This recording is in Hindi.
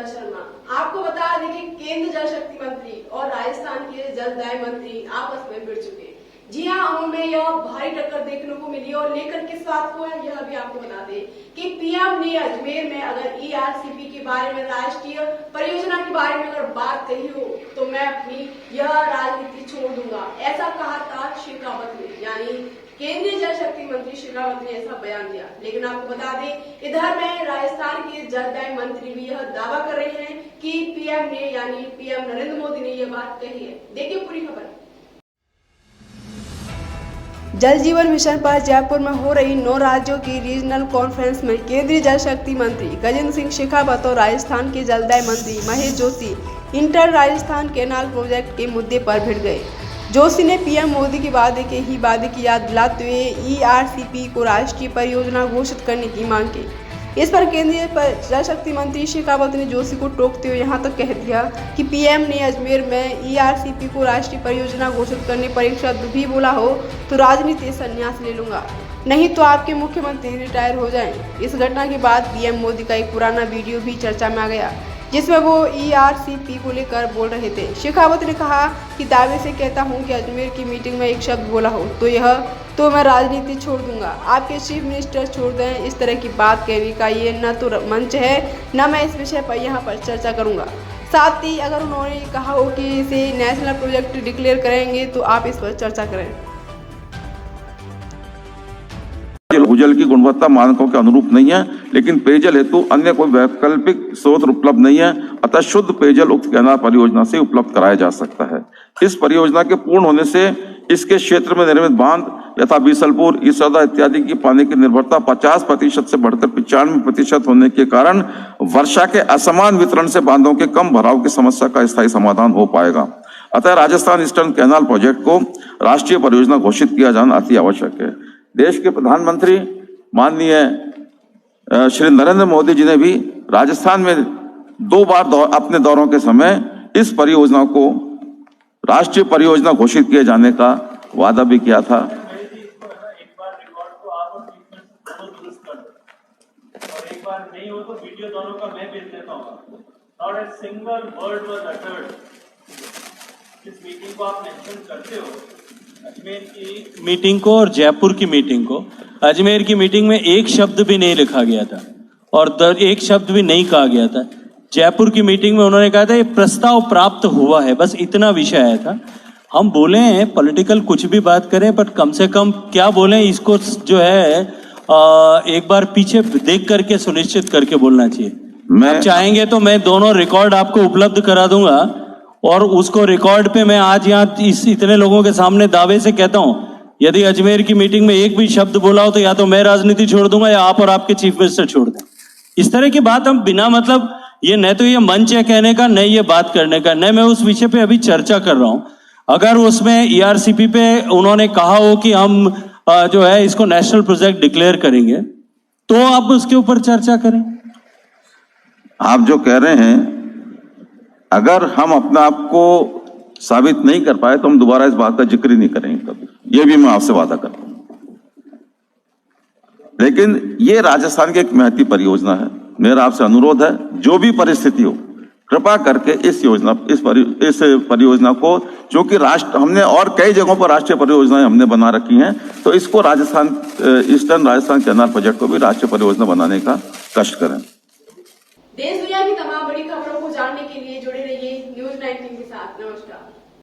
ममता शर्मा। आपको बता दें कि केंद्र जल शक्ति मंत्री और राजस्थान के जलदाय मंत्री आपस में भिड़ चुके। जी हाँ, उनमें यह भारी टक्कर देखने को मिली और लेकर किस बात को है यह भी आपको बता दें कि पीएम ने अजमेर में अगर ईआरसीपी के बारे में, राष्ट्रीय परियोजना के बारे में अगर बात कही हो तो मैं अपनी यह राजनीति छोड़ दूंगा, ऐसा कहा था शेखावत ने, यानी केंद्रीय जल शक्ति मंत्री शेखावत ने ऐसा बयान दिया। लेकिन आपको बता दें इधर में राजस्थान के जलदाय मंत्री भी यह दावा कर रहे हैं कि पीएम ने, यानी पीएम नरेंद्र मोदी ने यह बात कही है। देखिए पूरी खबर। जल जीवन मिशन पर जयपुर में हो रही 9 राज्यों की रीजनल कॉन्फ्रेंस में केंद्रीय जल शक्ति मंत्री गजेंद्र सिंह शेखावत और राजस्थान के जलदाय मंत्री Mahesh Joshi inter Rajasthan canal project के मुद्दे पर भिड़ गए। जोशी ने पीएम मोदी के वादे की याद दिलाते हुए ईआरसीपी को राष्ट्रीय परियोजना घोषित करने की मांग की। इस पर केंद्रीय जल शक्ति मंत्री शेखावत ने जोशी को टोकते हुए यहां तक कह दिया कि पीएम ने अजमेर में ईआरसीपी को राष्ट्रीय परियोजना घोषित करने पर एक शब्द भी बोला हो तो राजनीति से संन्यास ले लूंगा, नहीं तो आपके मुख्यमंत्री रिटायर हो जाएं। इस घटना के बाद पीएम मोदी का एक पुराना वीडियो भी चर्चा में आ गया जिसमें वो ईआरसीपी को लेकर बोल रहे थे। शेखावत ने कहा कि दावे से कहता हूं कि अजमेर की मीटिंग में एक शब्द बोला हो तो मैं राजनीति छोड़ दूंगा, आपके चीफ मिनिस्टर छोड़ दें। इस तरह की बात कहने का ये न तो मंच है न मैं इस विषय पर यहाँ पर चर्चा करूंगा। साथ ही अगर उन्होंने कहा हो कि इसे नेशनल प्रोजेक्ट डिक्लेयर करेंगे तो आप इस पर चर्चा करें। भूजल की गुणवत्ता मानकों के अनुरूप नहीं है, लेकिन पेयजल हेतु अन्य कोई वैकल्पिक स्रोत उपलब्ध नहीं है, अतः शुद्ध पेयजल उक्त कैनाल परियोजना से उपलब्ध कराया जा सकता है। इस परियोजना के पूर्ण होने से इसके क्षेत्र में निर्मित बांध यथा बीसलपुर, ईसौदा इत्यादि की पानी की निर्भरता 50% से बढ़कर 95% होने के कारण वर्षा के असमान वितरण से बांधों के कम भराव की समस्या का स्थायी समाधान हो पाएगा। अतः राजस्थान ईस्टर्न कैनाल प्रोजेक्ट को राष्ट्रीय परियोजना घोषित किया जाना अति आवश्यक है। देश के प्रधानमंत्री माननीय श्री नरेंद्र मोदी जी ने भी राजस्थान में 2 बार अपने दौरों के समय इस परियोजना को राष्ट्रीय परियोजना घोषित किए जाने का वादा भी किया था। एक बार रिकॉर्ड को आप और दुरुस्त कर दो और एक बार नहीं हो तो वीडियो दोनों का मैं भेज देता हूँ। Not a single word was uttered. इस मीटिंग को आप मेंशन करते हो, अजमेर की मीटिंग को और जयपुर की मीटिंग को। अजमेर की मीटिंग में एक शब्द भी नहीं लिखा गया था और एक शब्द भी नहीं कहा गया था। जयपुर की मीटिंग में उन्होंने कहा था ये प्रस्ताव प्राप्त हुआ है, बस इतना विषय आया था। हम बोले हैं पॉलिटिकल कुछ भी बात करें, बट कम से कम क्या बोलें इसको जो है एक बार पीछे देख करके सुनिश्चित करके बोलना चाहिए। मैं चाहेंगे तो मैं दोनों रिकॉर्ड आपको उपलब्ध करा दूंगा और उसको रिकॉर्ड पे मैं आज यहाँ इतने लोगों के सामने दावे से कहता हूँ, यदि अजमेर की मीटिंग में एक भी शब्द बोला हो तो या तो मैं राजनीति छोड़ दूंगा या आप और आपके चीफ मिनिस्टर छोड़ दें। इस तरह की बात हम बिना मतलब, ये न तो ये मंच है कहने का, न ये बात करने का, न मैं उस विषय पे अभी चर्चा कर रहा हूँ। अगर उसमें ईआरसीपी पे उन्होंने कहा हो कि हम जो है इसको नेशनल प्रोजेक्ट डिक्लेयर करेंगे तो आप उसके ऊपर चर्चा करें। आप जो कह रहे हैं, अगर हम अपने आप को साबित नहीं कर पाए तो हम दोबारा इस बात का जिक्र ही नहीं करेंगे कभी, ये भी मैं आपसे वादा करता हूं। लेकिन ये राजस्थान की एक महती परियोजना है। मेरा आपसे अनुरोध है, जो भी परिस्थिति हो कृपा करके इस परियोजना को, जो कि हमने और कई जगहों पर राष्ट्रीय परियोजनाएं हमने बना रखी हैं, तो इसको Rajasthan eastern Rajasthan canal project को भी राष्ट्रीय परियोजना बनाने का कष्ट करें। देश दुनिया की तमाम बड़ी खबरों को जानने के लिए जुड़े रहिए न्यूज़ 19 के साथ। नमस्कार।